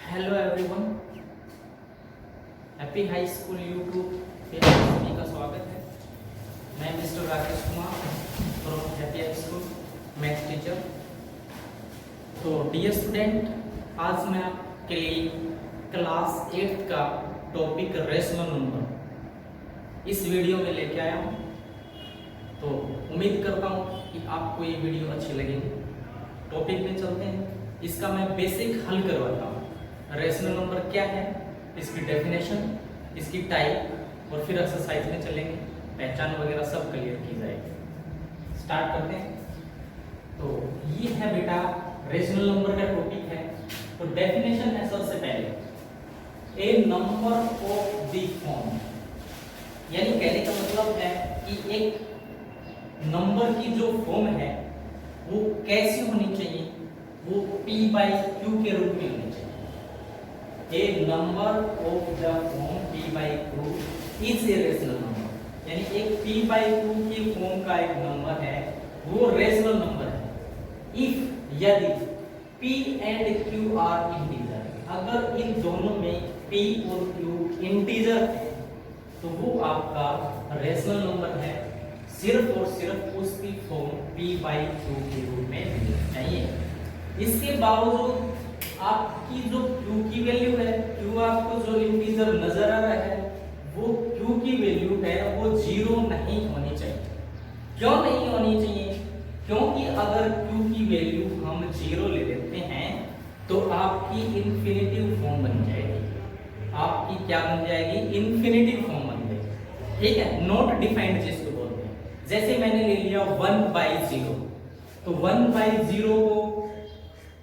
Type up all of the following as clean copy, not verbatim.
Hello everyone, happy high school YouTube पे आप सभी का स्वागत है। मैं mister Rakesh Kumar from happy high school math teacher. तो डियर स्टूडेंट, आज मैं आपके लिए क्लास 8 का टॉपिक रेशनल नंबर इस वीडियो में लेके आया हूँ। तो उम्मीद करता हूँ कि आपको ये वीडियो अच्छी लगेगी। टॉपिक में चलते हैं। इसका मैं बेसिक हल करवाता हूँ। रेशनल नंबर क्या है, इसकी डेफिनेशन, इसकी टाइप और फिर एक्सरसाइज में चलेंगे। पहचान वगैरह सब क्लियर की जाएगी। स्टार्ट करते हैं। तो ये है बेटा रेशनल नंबर का टॉपिक है। तो डेफिनेशन है सबसे पहले ए नंबर ऑफ द फॉर्म, यानी कहने का मतलब है कि एक नंबर की जो फॉर्म है वो कैसी होनी चाहिए, वो p/q के रूप में होनी चाहिए। A number of the form p/q is a rational number, यानी एक p/q की फॉर्म का एक नंबर है वो रेशनल नंबर है इफ यदि p and q are integer. अगर इन दोनों में p और q इंटीजर है तो वो आपका रेशनल नंबर है। सिर्फ और सिर्फ उसकी फॉर्म p/q के रूप में मिलनी चाहिए। इसके बावजूद आपकी जो q की वैल्यू है, q आपको जो इंटीजर नजर आ रहा है वो q की वैल्यू है वो 0 नहीं होनी चाहिए। क्यों नहीं होनी चाहिए? क्योंकि अगर q की वैल्यू हम 0 ले लेते हैं तो आपकी इन्फिनिटिव फॉर्म बन जाएगी। आपकी क्या बन जाएगी? इन्फिनिटिव फॉर्म बन जाएगी। ठीक है, नॉट डिफाइंड जिसको बोलते हैं। जैसे मैंने ले लिया 1/0, तो 1/0 को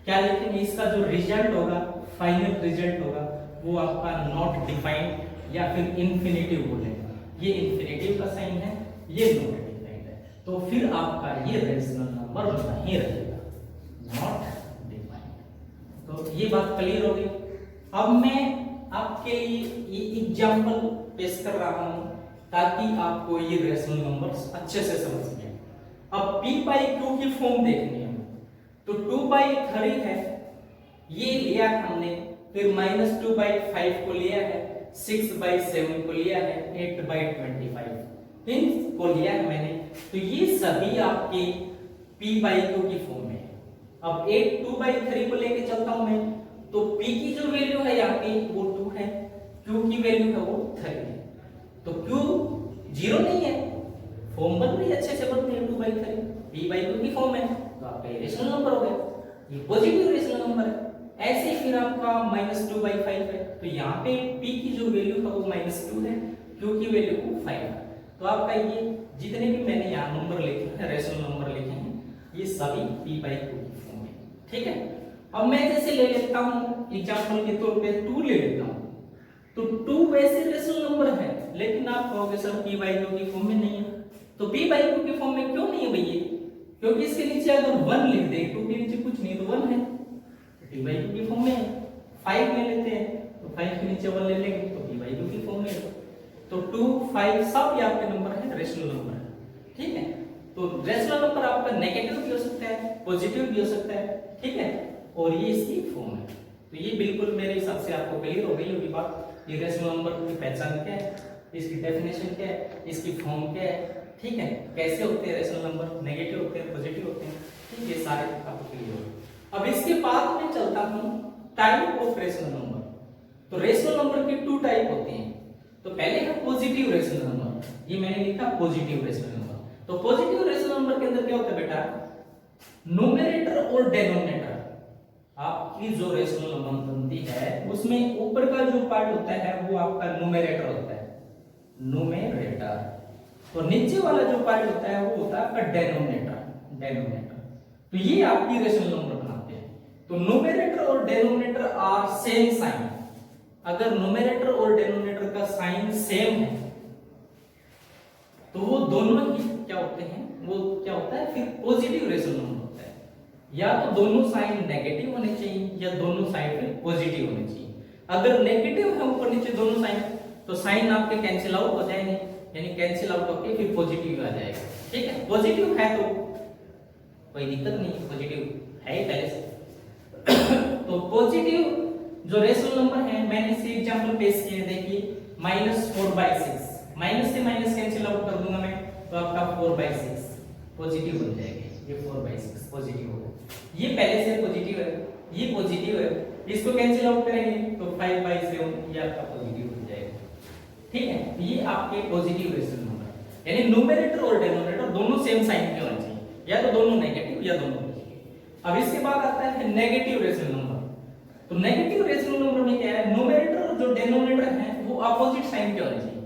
क्या लिखेंगे? इसका जो रिजल्ट होगा, फाइनल रिजल्ट होगा, वो आपका नॉट डिफाइंड या फिर इन्फिनिटिव बोलेगा। ये इन्फिनिटिव का साइन है, ये नॉट डिफाइंड है, तो फिर आपका ये रेशनल नंबर नहीं रहेगा, नॉट डिफाइंड। तो ये बात क्लियर हो गई। अब मैं आपके लिए ये एग्जांपल पेश कर रहा हूं ताकि आपको ये रेशनल नंबर्स अच्छे से समझ में। अब p/q की फॉर्म देखनी है तो 2/3 है, ये लिया हमने, फिर -2/5 को लिया है, 6/7 को लिया है, 8/25 इनको लिया है मैंने। तो ये सभी आपके p/q की फॉर्म में है। अब 2/3 को लेके चलता हूं मैं, तो p की जो वैल्यू है यहाँ पे वो 2 है, q की वैल्यू है वो 3 है। तो q 0 नहीं है, फॉर्म बन रही है, अच्छे से बन रही है। 2/3 p/q की फॉर्म है तो आपका ये रेशनल नंबर हो गया, ये पॉजिटिव रेशनल नंबर है। ऐसे ही फिर आपका -2/5 है, तो यहाँ पे p की जो वैल्यू है वो -2 है, q की वैल्यू वो 5 है। तो आपका ये जितने भी मैंने यहाँ नंबर लिखे हैं, रेशनल नंबर लिखे हैं, ये सभी p/q की फॉर्म में। ठीक है, अब मैं जैसे ले लेता हूँ एग्जाम्पल के तौर पे 2 ले लेता हूँ। तो 2 वैसे रेशनल नंबर है, लेकिन आप कहोगे सर p/q की फॉर्म में नहीं है। तो p/q की फॉर्म में क्यों नहीं है भैया? क्योंकि इसके नीचे अगर 1 लिख दे, 2 के नीचे कुछ नहीं तो 1 है, p/q की फॉर्म में है। 5 ले लेते हैं तो 5 के नीचे 1 ले लेंगे तो p/q की फॉर्म में है। तो 2, 5 सब ये आपके नंबर है, रेशनल नंबर है। ठीक है, तो रेशनल नंबर आपका नेगेटिव भी हो सकता है, पॉजिटिव भी हो सकता है। ठीक है, और ये इसकी फॉर्म है। तो ये बिल्कुल मेरे हिसाब से आपको क्लियर हो गई होगी बात। ये रेशनल नंबर की पहचान क्या है, इसकी डेफिनेशन क्या है, इसकी फॉर्म क्या है। ठीक है, कैसे होते हैं रेशनल नंबर, नेगेटिव होते हैं, पॉजिटिव होते हैं। ठीक, ये सारे आपको क्लियर हो। अब इसके बाद में चलता हूं टाइप ऑफ रेशनल नंबर। तो रेशनल नंबर के 2 टाइप होते हैं। तो पहले है पॉजिटिव रेशनल नंबर, ये मैंने लिखा पॉजिटिव रेशनल नंबर। तो पॉजिटिव रेशनल नंबर के अंदर क्या होता है बेटा? न्यूमरेटर और डिनोमिनेटर, आपकी जो रेशनल नंबर बनती है उसमें ऊपर का जो पार्ट होता है वो आपका न्यूमरेटर होता है, न्यूमरेटर, और नीचे वाला जो पार्ट होता है वो होता है आपका डेनोमिनेटर, डेनोमिनेटर। तो ये आपकी रेशनल नंबर बनाते हैं। तो न्यूमरेटर और डेनोमिनेटर आर सेम साइन। अगर न्यूमरेटर और डेनोमिनेटर का साइन सेम है तो वो दोनों ही क्या होते हैं, वो क्या होता है फिर पॉजिटिव रेशनल नंबर होता है। या तो दोनों साइन नेगेटिव होने चाहिए या दोनों साइन फिर पॉजिटिव होने चाहिए। अगर नेगेटिव है ऊपर नीचे दोनों साइन तो साइन आपके कैंसिल आउट हो जाएंगे, यानी कैंसिल आउट होके फिर पॉजिटिव आ जाएगा। ठीक है, पॉजिटिव है तो कोई दिक्कत नहीं, पॉजिटिव है ही पहले से। तो पॉजिटिव जो रेशनल नंबर है मैंने इसे एग्जांपल पेश किए, देखिए -4/6, माइनस से माइनस कैंसिल आउट कर दूंगा मैं, तो आपका 4/6 पॉजिटिव बन जाएगा। ये 4/6 पॉजिटिव होगा, ये पहले से पॉजिटिव है, ये पॉजिटिव है, इसको कैंसिल आउट करेंगे तो 5/7 ये आपका पॉजिटिव बन जाएगा। ठीक है, ये आपके पॉजिटिव रेशनल नंबर, यानी न्यूमरेटर और डिनोमिनेटर दोनों सेम साइन के होने चाहिए, या तो दोनों नेगेटिव या दोनों पॉजिटिव। अब इसके बाद आता है नेगेटिव रेशनल नंबर। तो नेगेटिव रेशनल नंबर में क्या है, न्यूमरेटर और जो डिनोमिनेटर है वो अपोजिट साइन के होने चाहिए।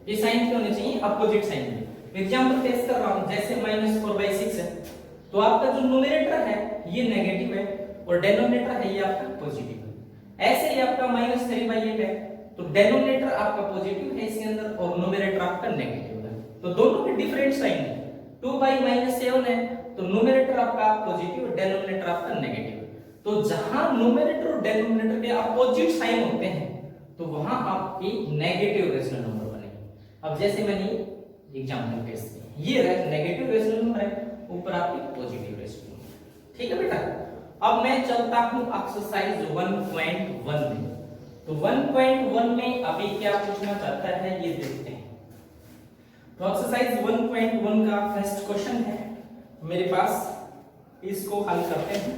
ये साइन के होने चाहिए अपोजिट साइन के। एग्जांपल पेश कर रहा हूं, जैसे -4/6 है तो आपका जो न्यूमरेटर है ये नेगेटिव है और डिनोमिनेटर है ये आपका पॉजिटिव है। ऐसे ही आपका -3/8 है तो डिनोमिनेटर आपका पॉजिटिव है इसके अंदर और न्यूमरेटर आपका नेगेटिव है, तो दोनों के डिफरेंट साइन है। 2/-7 है तो न्यूमरेटर आपका पॉजिटिव और डिनोमिनेटर आपका नेगेटिव। तो जहां न्यूमरेटर और डिनोमिनेटर के अपोजिट साइन होते हैं तो वहां आपकी नेगेटिव रेशनल नंबर बनेगी। अब जैसे मैंने एग्जांपल पेश किया, ये नेगेटिव रेशनल नंबर है, ऊपर आपकी पॉजिटिव रेशनल नंबर। ठीक है बेटा, अब मैं चलता हूं एक्सरसाइज 1.1 में। तो 1.1 में अभी क्या पूछना चाहता है ये देखते हैं। तो एक्सरसाइज 1.1 का फर्स्ट क्वेश्चन है मेरे पास, इसको हल करते हैं।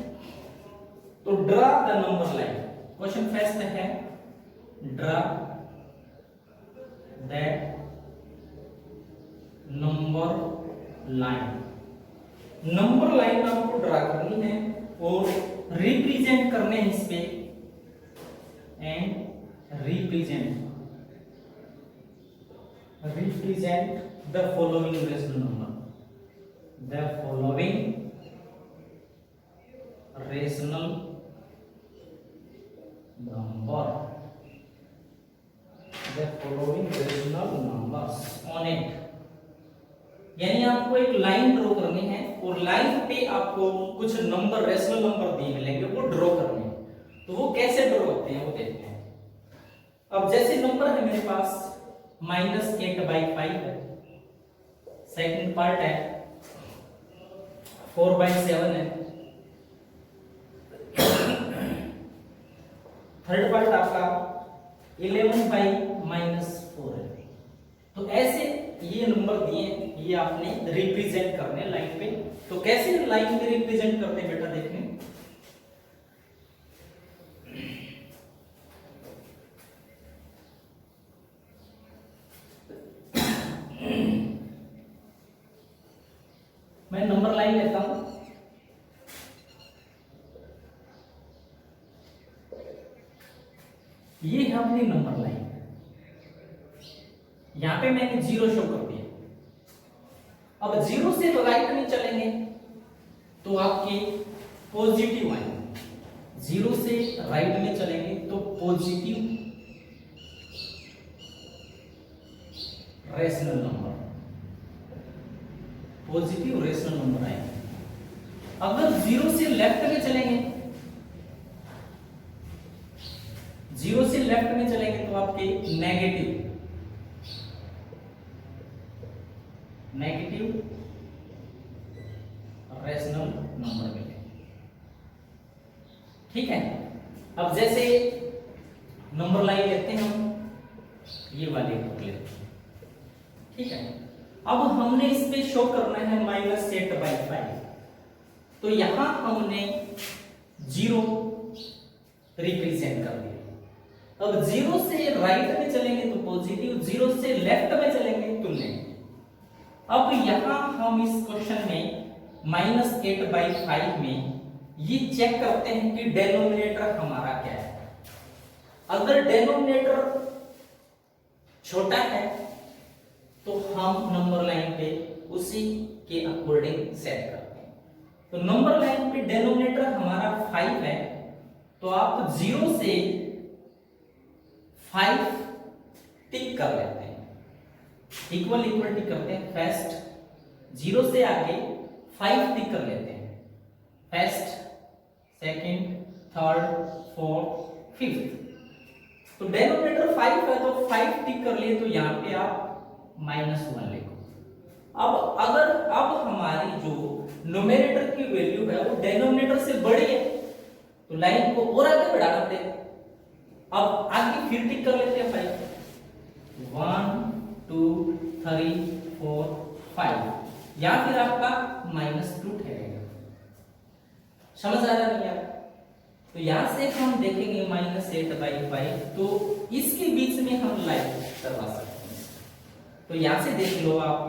तो draw the number line, question first है draw that number line. Number line आपको ड्रा करनी है और रिप्रेजेंट करने हैं इस पे, and represent the following rational number, the following rational number, the following rational numbers on it. यानी आपको एक लाइन ड्रॉ करनी है और लाइन पे आपको कुछ नंबर रेशनल नंबर दिए मिलेंगे, वो ड्रॉ करने हैं। तो वो कैसे ड्रॉ होते हैं वो देखते हैं। अब जैसे नंबर है मेरे पास -8/5 है, सेकंड पार्ट है 4/7 है, थर्ड पार्ट आपका 11/-4 है। तो ऐसे ये नंबर दिए, ये आपने रिप्रेजेंट करने लाइन पे। तो कैसे लाइन पे रिप्रेजेंट करते हैं बेटा, देखने मैं नंबर लाइन लेता हूं। ये है अपनी नंबर लाइन, यहां पे मैंने 0 शो कर दिया। अब 0 से राइट में चलेंगे तो आपके पॉजिटिव आएंगे, 0 से राइट में चलेंगे तो positive rational number, positive rational number आएंगे। अगर 0 से लेफ्ट में चलेंगे, 0 से लेफ्ट में चलेंगे तो आपके नेगेटिव रेशनल नंबर मिलेंगे। ठीक है, अब जैसे नंबर लाइन लेते हैं हम, ये वाले बुक लेते हैं। ठीक है, अब हमने इस पे शो करना है -8/5, तो यहां हमने 0 रिप्रेजेंट कर दिया। अब 0 से राइट में चलेंगे तो पॉजिटिव, 0 से लेफ्ट में चलेंगे तो नेगेटिव। अब यहां हम इस क्वेश्चन में -8/5 में ये चेक करते हैं कि डिनोमिनेटर हमारा क्या है। अगर डिनोमिनेटर छोटा है तो हम नंबर लाइन पे उसी के अकॉर्डिंग सेट करते हैं। तो नंबर लाइन पे डिनोमिनेटर हमारा 5 है तो आप 0 से 5 टिक कर लेते हैं, इक्वल टिक करते हैं। फर्स्ट 0 से आगे 5 टिक कर लेते हैं, first, second, third, fourth, fifth. तो डिनोमिनेटर 5 है तो 5 टिक कर लिए, तो यहां पे आप -1 लिखो। अब हमारी जो न्यूमरेटर की वैल्यू है वो डिनोमिनेटर से बड़ी है तो लाइन को और आगे बढ़ाना पड़ेगा। अब आगे फिर टिक कर लेते हैं 5, 1 2 3 4 5, या फिर आपका -2 ठहरेगा। समझ आ रहा नहीं यार? तो यहां से हम देखेंगे -8/5, तो इसके बीच में हम लाइन करवा सकते हैं। तो यहां से देख लो आप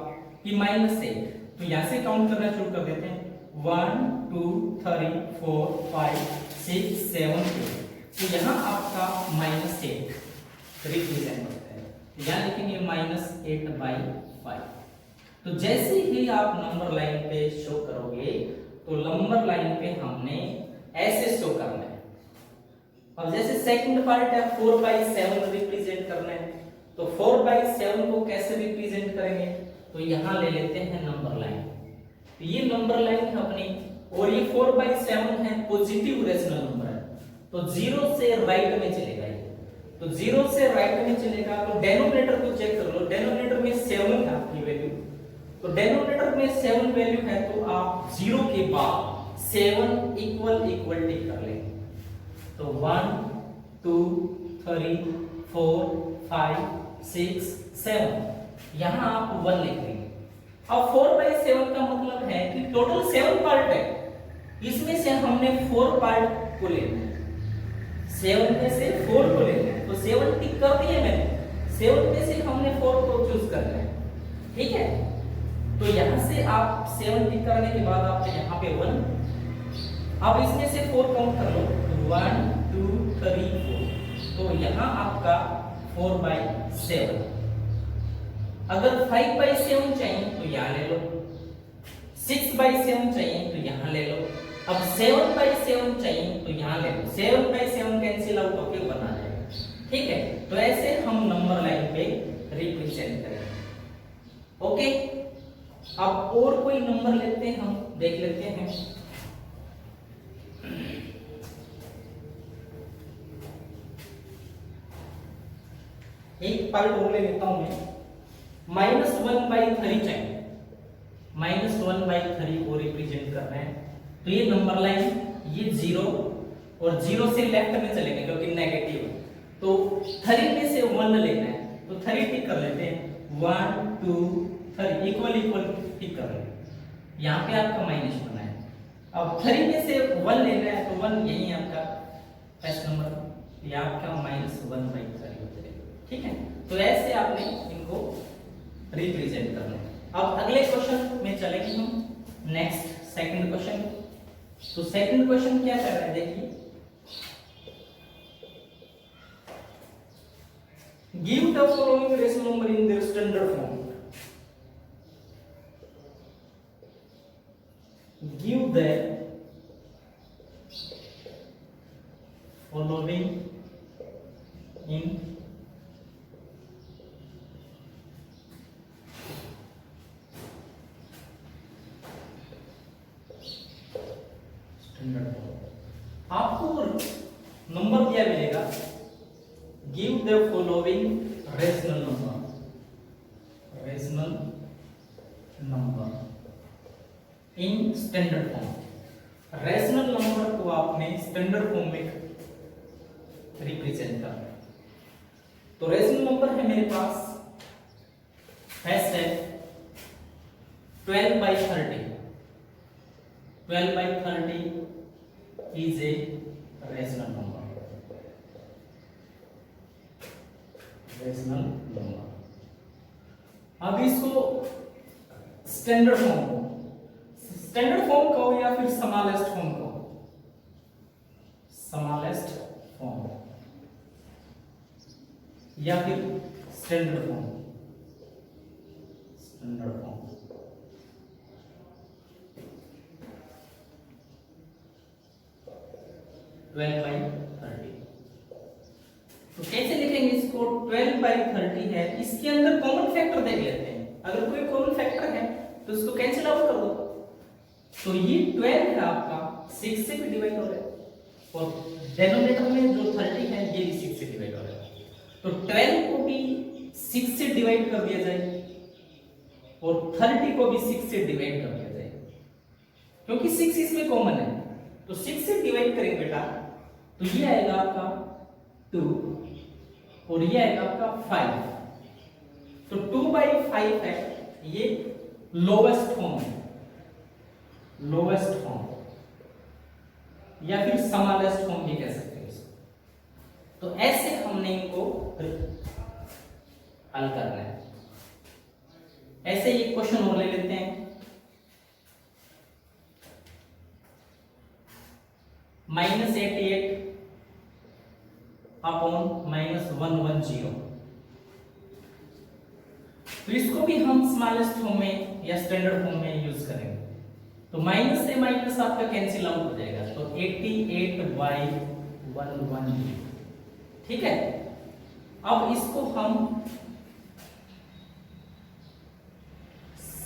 कि -8, तो यहां से काउंट करना शुरू कर देते हैं, 1 2 3 4 5 6 7 8, तो यहां आपका -8 रिप्रेजेंट होता है। तो यहां लिखेंगे -8/5। तो जैसे ही आप नंबर लाइन पे शो करोगे तो नंबर लाइन पे हमने ऐसे शो करना है। अब जैसे सेकंड पार्ट है 4/7 रिप्रेजेंट करना है, तो 4/7 को कैसे रिप्रेजेंट करेंगे? तो यहां ले लेते हैं नंबर लाइन। तो ये नंबर लाइन है अपनी, और ये 4/7 है, पॉजिटिव रेशनल नंबर है, तो 0 से राइट में चलेगा ये। तो 0 से राइट में चलेगा, तो डेनोमिनेटर को चेक कर लो, डेनोमिनेटर में 7 है आपकी वैल्यू, तो डेनोमिनेटर में 7 वैल्यू है, तो आप 0 के बाद 7 इक्वल टिक कर लेंगे। तो 1 2 3 4 5 6 7, यहां आप 1 लिख देंगे। अब 4/7 का मतलब है कि टोटल 7 पार्ट है, इसमें से हमने 4 पार्ट को लेना है, 7 में से 4 को लेना है, तो 7 टिक कर दिए मैंने, 7 में से हमने 4 को चूज करना है, ठीक है। तो यहां से आप 7 टिक करने के बाद आप यहां पे 1, अब इसमें से 4 काउंट कर लो, 1 2 3 4, तो यहां आपका 4/7। अगर 5/7 चाहिए तो यहां ले लो, 6/7 चाहिए तो यहां ले लो, अब 7/7 चाहिए तो यहां ले लो, 7/7 कैंसिल आउट होके 1 आ जाएगा, ठीक है। तो ऐसे हम नंबर लाइन पे रिप्रेजेंट करेंगे, ओके। अब और कोई नंबर लेते हैं, हम देख लेते हैं। एक पार्ट और ले लेता हूं मैं, -1/3 चाहिए, -1/3 को रिप्रेजेंट करना है। तो ये नंबर लाइन, ये 0 और 0 से लेफ्ट में चलेंगे क्योंकि नेगेटिव है, तो 3 में से 1 लेना है, तो 3 टिक कर लेते हैं, 1 2 3 इक्वल टिक कर लेते हैं, यहाँ पे आपका माइनस बना है। अब 3 में से 1 लेना है, तो 1 यही है आपका फर्स्ट नंबर, ये आपका -1/3 हो जाएगा, ठीक है। तो ऐसे आपने इनको रिप्रेजेंट करना है। अब अगले क्वेश्चन में चलेंगे हम, नेक्स्ट सेकंड क्वेश्चन। तो सेकंड क्वेश्चन क्या कर रहा है, देखिए, give the following rational number in their standard form. Give the following in आपको नंबर क्या मिलेगा, give the following rational number in standard form. Rational number को आपने स्टैंडर्ड फॉर्म में रिप्रेजेंट करना है। तो रेशनल नंबर है मेरे पास, फर्स्ट है 12/30, 12/30 is a rational number, अब इसको स्टैंडर्ड फॉर्म कहो या फिर स्मॉलेस्ट फॉर्म कहो, स्मॉलेस्ट फॉर्म या फिर स्टैंडर्ड फॉर्म, 12/30। तो कैसे लिखेंगे इसको, 12/30 है, इसके अंदर कॉमन फैक्टर देख लेते हैं, अगर कोई कॉमन फैक्टर है तो उसको कैंसिल आउट कर दो। तो ये 12 है आपका 6 से भी डिवाइड हो रहा है, और डिनोमिनेटर में जो 30 है ये भी 6 से डिवाइड हो रहा है, तो 12 को भी 6 से डिवाइड कर दिया जाए और 30 को भी 6 से डिवाइड कर दिया जाए, क्योंकि 6 इसमें कॉमन है, तो 6 से डिवाइड करेंगे बेटा, तो ये आएगा आपका 2 और ये आएगा आपका 5। तो 2/5 है, ये लोवेस्ट फॉर्म है, लोवेस्ट फॉर्म या फिर स्मॉलेस्ट फॉर्म भी कह सकते हैं इसको। तो ऐसे हमने इनको हल करना है। ऐसे एक क्वेश्चन और ले लेते हैं। -88 अपॉन -110। तो इसको भी हम स्मॉलेस्ट फॉर्म में या स्टैंडर्ड फॉर्म में यूज करेंगे। तो माइनस से माइनस आपका कैंसिल आउट हो जाएगा, तो 88/110। ठीक है, अब इसको हम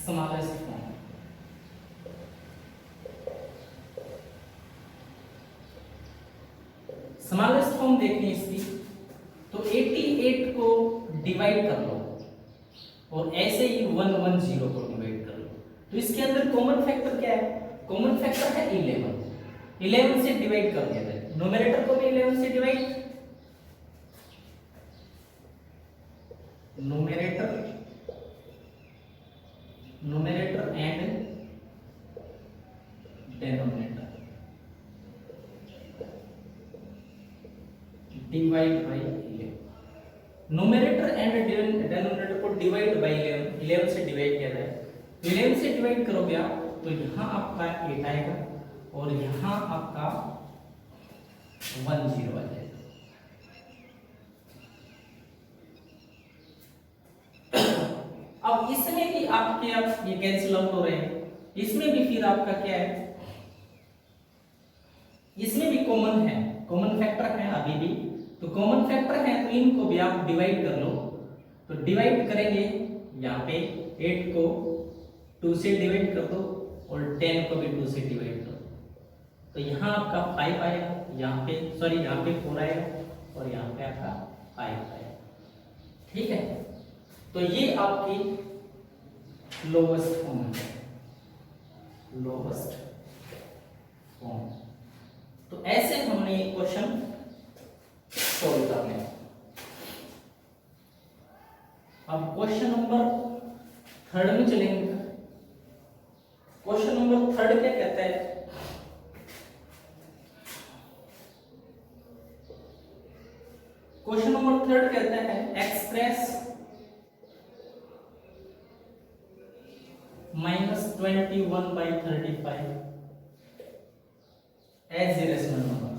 स्मॉलेस्ट फॉर्म, स्मॉलेस्ट फॉर्म देखनी इसकी। तो 88 को डिवाइड कर लो और ऐसे ही 110 को डिवाइड कर लो। तो इसके अंदर कॉमन फैक्टर क्या है? कॉमन फैक्टर है 11। 11 से डिवाइड कर दिया जाए, न्यूमरेटर को भी 11 से divide, numerator and denominator divide by 11। Numerator and denominator को डिवाइड बाय 11 से डिवाइड किया जाए। 11 से डिवाइड करोगे आप तो यहां आपका 8 आएगा और यहां आपका 10 आ जाएगा। अब इसमें भी आपके अब ये कैंसिल आउट हो रहे हैं, इसमें भी फिर आपका क्या है, इसमें भी कॉमन है, कॉमन फैक्टर है अभी भी। तो कॉमन फैक्टर है तो इनको भी आप डिवाइड कर लो। तो डिवाइड करेंगे, यहाँ पे 8 को 2 से डिवाइड कर दो और 10 को भी 2 से डिवाइड कर दो। तो यहाँ आपका 5 आएगा, यहाँ पे सॉरी यहाँ पे 4 आएगा और यहाँ पे आपका 5 आएगा। ठीक है, तो ये आपकी लोवेस्ट फॉर्म है, लोवेस्ट फॉर्म। तो ऐसे हमने ये क्वेश्चन सॉल्व करने हैं। अब क्वेश्चन नंबर 3 में चलेंगे। क्वेश्चन नंबर 3 क्या कहता है? क्वेश्चन नंबर 3 कहता है express -21/35 as a rational number.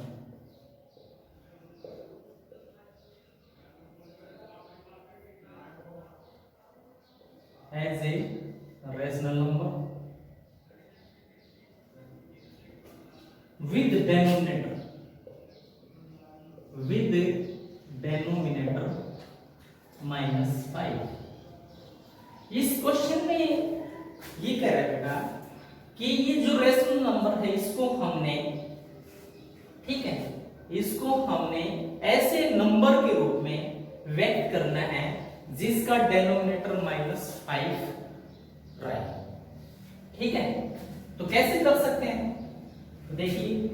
As a rational number with denominator -5। इस क्वेश्चन में ये कह रहा है बेटा कि ये जो रेशनल नंबर है इसको हमने, ठीक है, इसको हमने ऐसे नंबर के रूप में व्यक्त करना है जिसका डेनोमिनेटर -5 रहे। ठीक है, तो कैसे कर सकते हैं? तो देखिए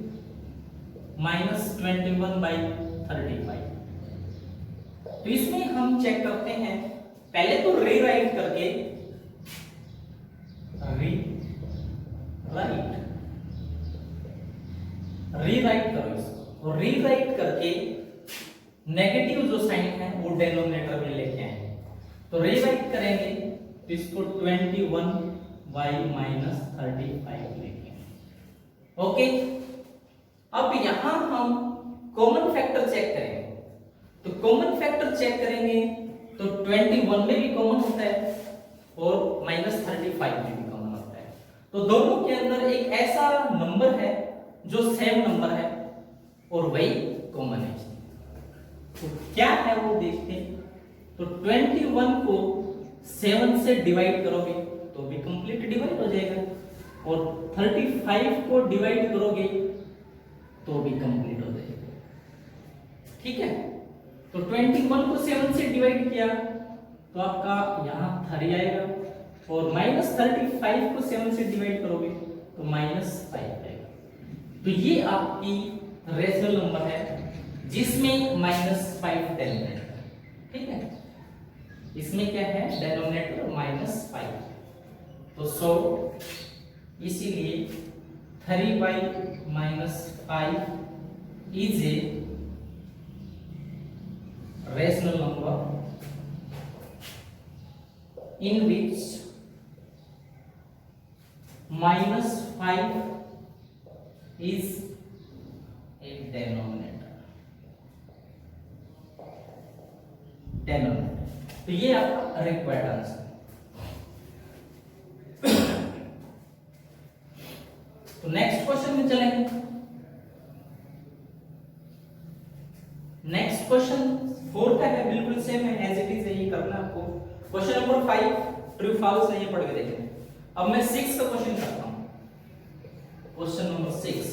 -21/35। तो इसमें हम चेक करते हैं, पहले तो रीराइट करके, रीराइट करो इसको और रीराइट करके नेगेटिव जो साइन है वो डेनोमिनेटर में लेके आए। तो रीराइट करेंगे तो इसको 21/-35 लेंगे। ओके, अब यहां हम कॉमन फैक्टर चेक करेंगे। तो कॉमन फैक्टर चेक करेंगे तो 21 में भी कॉमन होता है और -35 में भी कॉमन होता है। तो दोनों के अंदर एक ऐसा नंबर है जो सेम नंबर है और वही कॉमन है। तो क्या है वो देखते हैं। तो 21 को 7 से डिवाइड करोगे तो भी कंप्लीट डिवाइड हो जाएगा और 35 को डिवाइड करोगे तो भी कंप्लीट हो जाएगा। ठीक है, तो 21 को 7 से डिवाइड किया तो आपका यहाँ 3 आएगा और -35 को 7 से डिवाइड करोगे तो -5 आएगा। तो ये आपकी रेशनल नंबर है जिसमें -5 डेनोमिनेटर, ठीक है, इसमें क्या है डेनोमिनेटर -5, तो 100, इसीलिए 3/-5 is a rational number in which -5 is a denominator। तो ये आपका रिक्वायर्ड आंसर। तो नेक्स्ट क्वेश्चन में चलेंगे। नेक्स्ट क्वेश्चन 4 का है, बिल्कुल सेम है, एज इट इज यही करना आपको। क्वेश्चन नंबर 5 ट्रू फॉल्स नहीं पढ़ के देखेंगे। अब मैं 6 का क्वेश्चन करता हूं। Question number 6,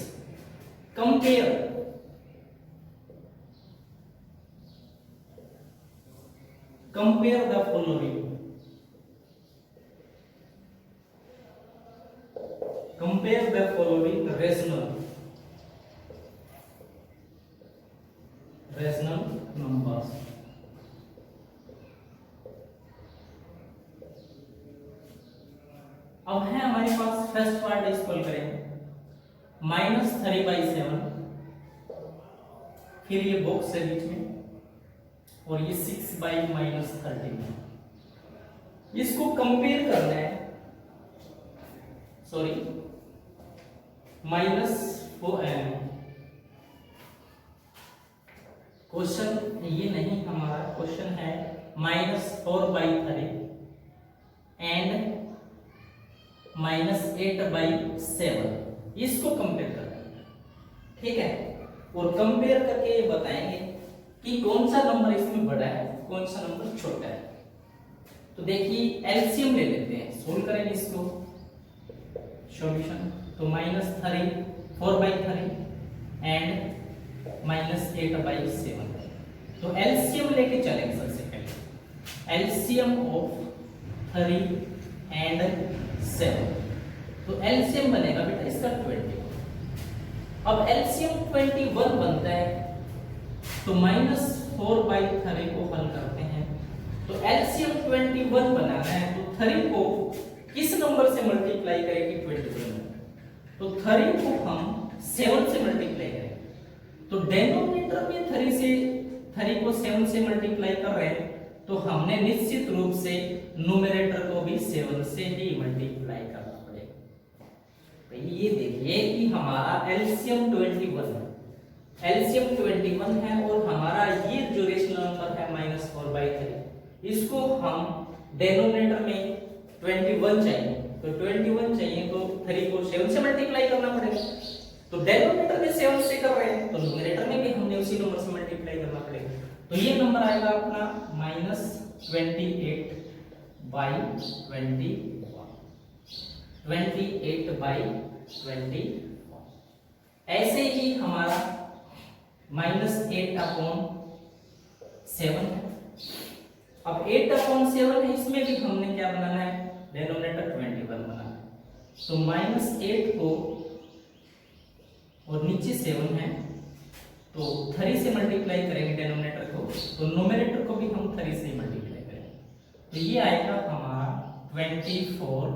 compare the following, compare the following rational numbers. अब है हमारे पास फर्स्ट पार्ट इक्वल करेंगे -3/7, फिर ये बॉक्स है बीच में, और ये 6/-13। इसको कंपेयर करना है, सॉरी -4m। क्वेश्चन ये नहीं हमारा, क्वेश्चन है -4/3 एंड -8/7, इसको कंपेयर करना है, ठीक है। और कंपेयर करके ये बताएंगे कि कौन सा नंबर इसमें बड़ा है, कौन सा नंबर छोटा है। तो देखिए एलसीएम ले लेते हैं, सोल्व करेंगे इसको, सॉल्यूशन। तो -3 4/3 एंड -8/7। तो एलसीएम लेके चलेंगे सबसे पहले, एलसीएम ऑफ 3 एंड 7। तो एलसीएम बनेगा बेटा इसका 21। अब एलसीएम 21 बनता है, तो -4/3 को हल करते हैं। तो एलसीएम 21 बनाना है, तो 3 को किस नंबर से मल्टीप्लाई करेंगे 21 में, तो 3 को हम 7 से मल्टीप्लाई करेंगे। तो डेनोमिनेटर में 3 को 7 से मल्टीप्लाई कर रहे हैं, तो हमने निश्चित रूप से न्यूमरेटर को भी 7 से ही मल्टीप्लाई करना पड़ेगा। तो ये देखिए कि हमारा एलसीएम 21 है, एलसीएम 21 है, और हमारा ये जो रेशनल नंबर है -4/3, इसको हम डेनोमिनेटर में 21 चाहिए, तो 21 चाहिए, तो 3 को 7 से मल्टीप्लाई करना पड़ेगा। तो डेनोमिनेटर में 7 से कर रहे हैं, तो न्यूमरेटर में भी हमने उसी नंबर से मल्टीप्लाई करना पड़ेगा। तो ये नंबर आएगा अपना -28/21, 28/21। ऐसे ही हमारा -8/7 है। अब 8/7 है, इसमें भी हमने क्या बनाना है, डेनोमिनेटर 21 बनाना है। तो -8 को, और नीचे 7 है, तो 3 से मल्टीप्लाई करेंगे डेनोमिनेटर को, तो न्यूमरेटर को भी हम 3 से मल्टीप्लाई करेंगे। तो ये आएगा हमारा 24,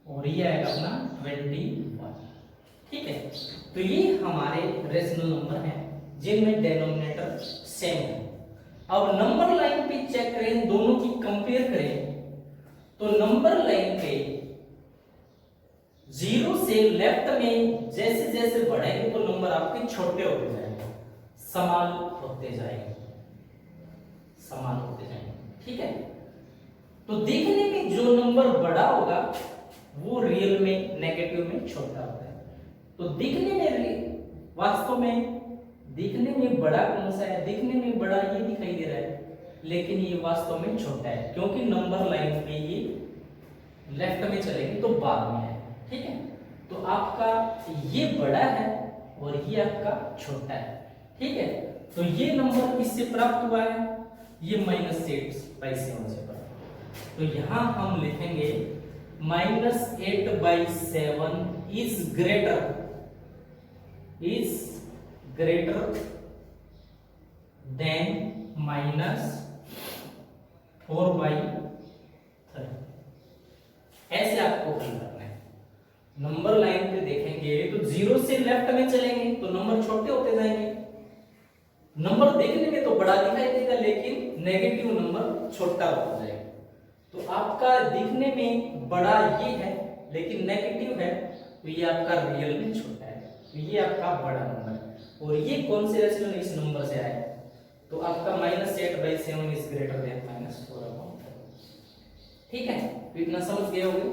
और ये आएगा अपना 21, ठीक है। तो ये हमारे रेशनल नंबर हैं जिनमें डेनोमिनेटर सेम है। अब नंबर लाइन पे चेक करें, दोनों की कंपेयर करें, तो नंबर लाइन पे 0 से लेफ्ट में जैसे जैसे बढ़ेंगे तो नंबर आपके छोटे होते जाएंगे, समान होते जाएंगे, ठीक है। तो देखने में जो नंबर बड़ा होगा वो रियल में नेगेटिव में छोटा होता है। तो दिखने में वास्तव में दिखने में बड़ा कौन सा है, दिखने में बड़ा ये दिखाई दे रहा है, लेकिन ये वास्तव में छोटा है, क्योंकि नंबर लाइन पे ये लेफ्ट में चलेगी तो बाद में है, ठीक है। तो आपका ये बड़ा है और ये आपका छोटा है, ठीक है। तो ये नंबर किससे प्राप्त हुआ है, ये -8/7 से प्राप्त। तो यहां हम लिखेंगे -8/7 इज ग्रेटर देन -4/3। ऐसे आपको हल करना है। नंबर लाइन पे देखेंगे तो 0 से लेफ्ट में चलेंगे तो नंबर छोटे होते जाएंगे। नंबर देखने में तो बड़ा दिखाई देगा लेकिन नेगेटिव नंबर छोटा होता जाएगा। तो आपका दिखने में बड़ा ये है लेकिन नेगेटिव है, तो ये आपका रियल में छोटा है, तो ये आपका बड़ा नंबर है। और ये कौन से रेशनल इस नंबर से आए, तो आपका -8/7 इज ग्रेटर देन -4/3। ठीक है, तो इतना समझ गए होंगे।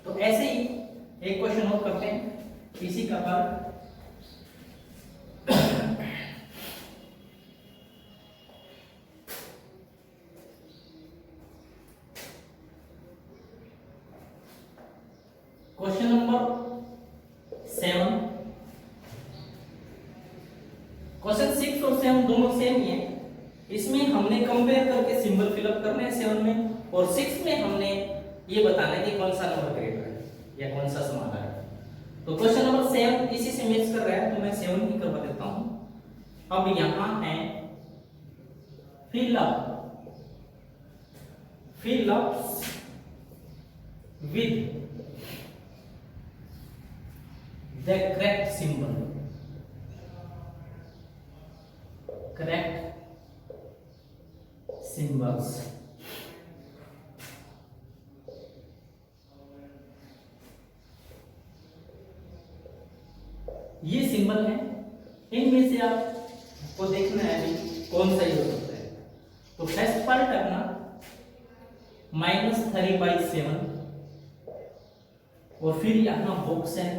तो ऐसे ही एक क्वेश्चन और करते हैं इसी का पर। Question number 7। क्वेश्चन 6 और 7 दोनों सेम ही है। इसमें हमने कंपेयर करके सिंबल फिलअप करने हैं 7 में, और 6 में हमने ये बताना है कि कौन सा नंबर ग्रेटर है या कौन सा समाधान है। तो क्वेश्चन नंबर 7 इसी से मैच कर रहा है, तो मैं 7 ही करवा देता हूं। अब यहां है fill-ups with the correct symbol, correct symbols। ये सिंबल है, इनमें से आपको देखना है अभी कौन सा यूज होता है। तो फर्स्ट पार्ट अपना -3/7, और फिर यहां बॉक्स है,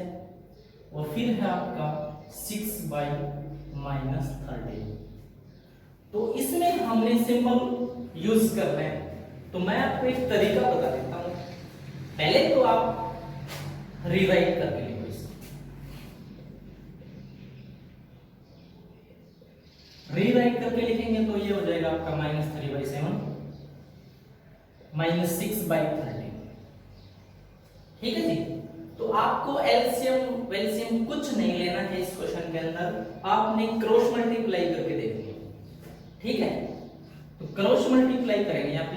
और फिर है आपका 6/-13। तो इसमें हमने सिंबल यूज करना है। तो मैं आपको एक तरीका बता देता हूं। पहले तो आप रीराइट करके लिखो इसको। रीराइट करके लिखेंगे तो ये हो जाएगा आपका -3/7 -6/13। ठीक है जी। तो आपको एलसीएम वेलसीएम कुछ नहीं लेना है इस क्वेश्चन के अंदर, आपने क्रॉस मल्टीप्लाई करके देखनी है। ठीक है, तो क्रॉस मल्टीप्लाई करेंगे यहाँ पे,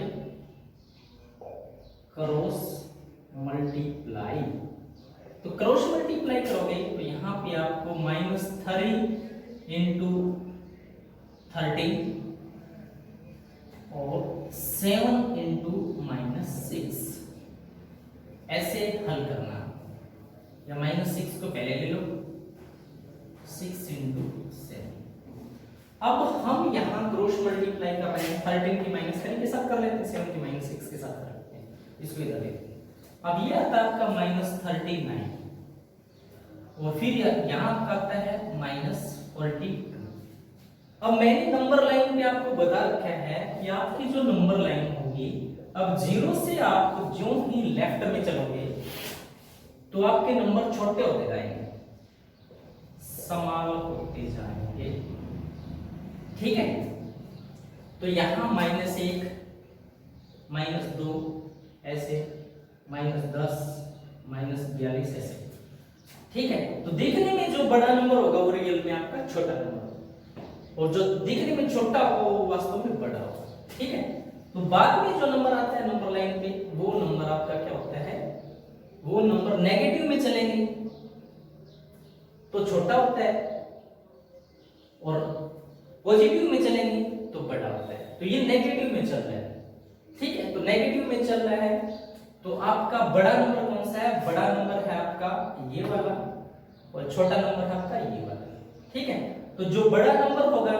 क्रॉस मल्टीप्लाई। तो क्रॉस मल्टीप्लाई करोगे तो यहाँ पे आपको -3 × 13 और 7 × -6 ऐसे हल करना, या -6 को पहले ले लो, 6 × 7। अब हम यहाँ क्रॉस मल्टीप्लाई कर रहे हैं, 13 की -3 के साथ कर लेते हैं, 7 की -6 के साथ कर लेते हैं, इसको इधर लेते हैं। अब ये आता है आपका -39, और फिर यहाँ आपका आता है -42। अब मैंने नंबर लाइन पे आपको बता रखा है कि आपकी जो नंबर लाइन होगी, अब 0 से आप जो ही लेफ्ट में चलोगे तो आपके नंबर छोटे होते जाएंगे, स्मॉल होते जाएंगे। ठीक है, तो यहां -1 -2 ऐसे, -10 -42 ऐसे। ठीक है, तो देखने में जो बड़ा नंबर होगा वो रियल में आपका छोटा नंबर, और जो दिखने में छोटा होगा वो वास्तव में बड़ा होगा। ठीक है, तो बाद में जो नंबर आता है नंबर लाइन पे, वो नंबर आपका क्या होता है, वो नंबर नेगेटिव में चलेंगे तो छोटा होता है, और पॉजिटिव में चलेंगे तो बड़ा होता है। तो ये नेगेटिव में चल रहा है। ठीक है, तो नेगेटिव में चल रहा है, तो आपका बड़ा नंबर कौन सा है, बड़ा नंबर है आपका ये वाला, और छोटा नंबर है आपका ये वाला। ठीक है, तो जो बड़ा नंबर होगा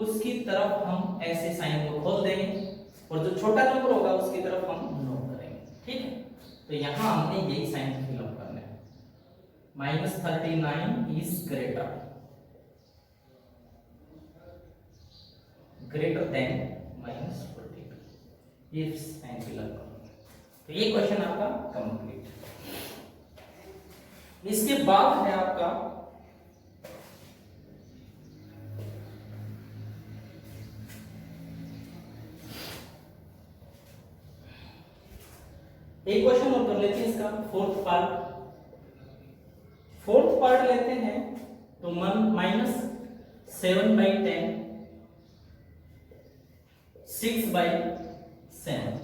उसकी तरफ हम ऐसे साइन को खोल देंगे, और जो छोटा नंबर होगा उसकी तरफ हम नो करेंगे। ठीक है, तो यहां हमने यही साइन फिलअप करना है, -39 इज ग्रेटर देन -42, ये साइन फिलअप करना। तो ये क्वेश्चन आपका कंप्लीट। इसके बाद है आपका एक क्वेश्चन और कर लेते हैं इसका फोर्थ पार्ट लेते हैं। तो माइनस 7/10 6/7।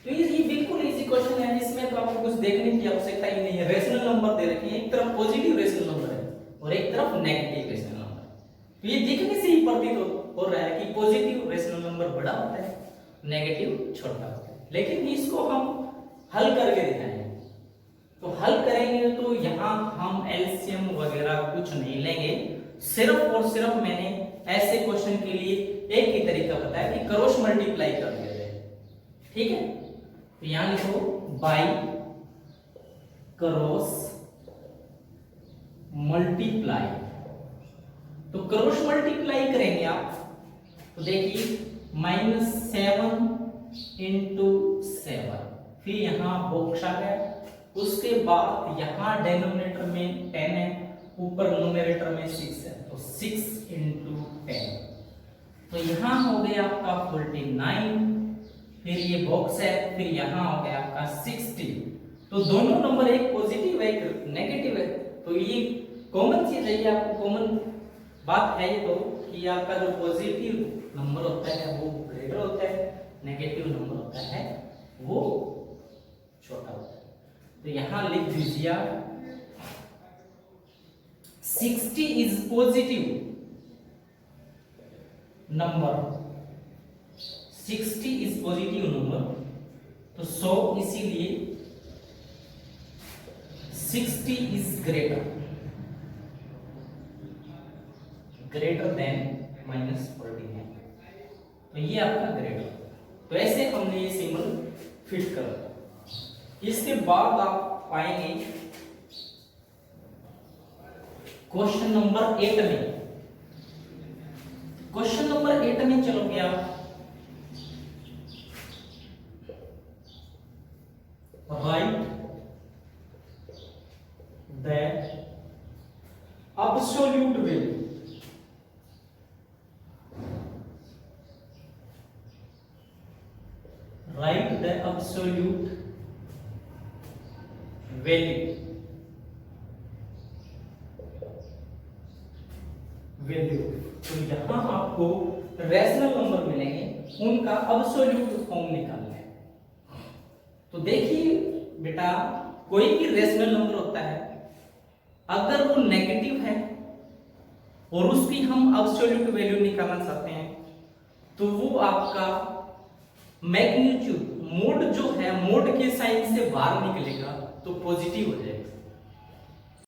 तो ये बिल्कुल इजी क्वेश्चन है, इसमें तो आपको कुछ देखने की आवश्यकता ही नहीं है। रेशनल नंबर दे रखे हैं, एक तरफ पॉजिटिव रेशनल नंबर है और एक तरफ नेगेटिव रेशनल नंबर। तो ये दिखने से ही प्रतीत हो रहा है कि पॉजिटिव रेशनल नंबर बड़ा होता है, नेगेटिव छोटा होता है। लेकिन इसको हम हल करके दिखाएंगे। तो हल करेंगे तो यहाँ हम एलसीएम वगैरह कुछ नहीं लेंगे, सिर्फ और सिर्फ मैंने ऐसे क्वेश्चन के लिए एक ही तरीका बताया कि क्रॉस मल्टीप्लाई कर दिया जाए। ठीक है, तो यहां लिखो बाई क्रॉस मल्टीप्लाई। तो क्रॉस मल्टीप्लाई करेंगे आप, तो देखिए -7 × 7, फिर यहां बॉक्स आ गया, उसके बाद यहां डिनोमिनेटर में 10 है, ऊपर न्यूमरेटर में 6 है, तो 6 × 10। तो यहां हो गया आपका 49, फिर ये बॉक्स है, फिर यहां हो गया आपका 60। तो दोनों नंबर एक पॉजिटिव है एक नेगेटिव है, तो ये कॉमन चीज है, ये आपको कॉमन बात है ये तो कि आपका जो पॉजिटिव नंबर होता है वो ग्रेटर होता है, नेगेटिव नंबर होता है वो छोटा होता है। तो यहां लिख दीजिए 60 is positive number, 60 is positive number, तो 100 इसीलिए 60 इज ग्रेटर देन -14 है, तो ये आपका ग्रेटर। तो ऐसे हमने ये सिंबल फिट कर। इसके बाद आप पाएंगे क्वेश्चन नंबर 8 में। क्वेश्चन नंबर 8 में चलोगे आप, right the absolute value. Write the absolute value तो यहां आपको रैशनल नंबर मिलेंगे, उनका एब्सोल्यूट फॉर्म निकालना है। तो देखिए बेटा, कोई भी रैशनल नंबर होता है, अगर वो नेगेटिव है और उसकी हम एब्सोल्यूट वैल्यू निकालना चाहते हैं, तो वो आपका मैग्नीट्यूड मोड जो है, मोड के साइन से बाहर निकलेगा तो पॉजिटिव हो जाएगा।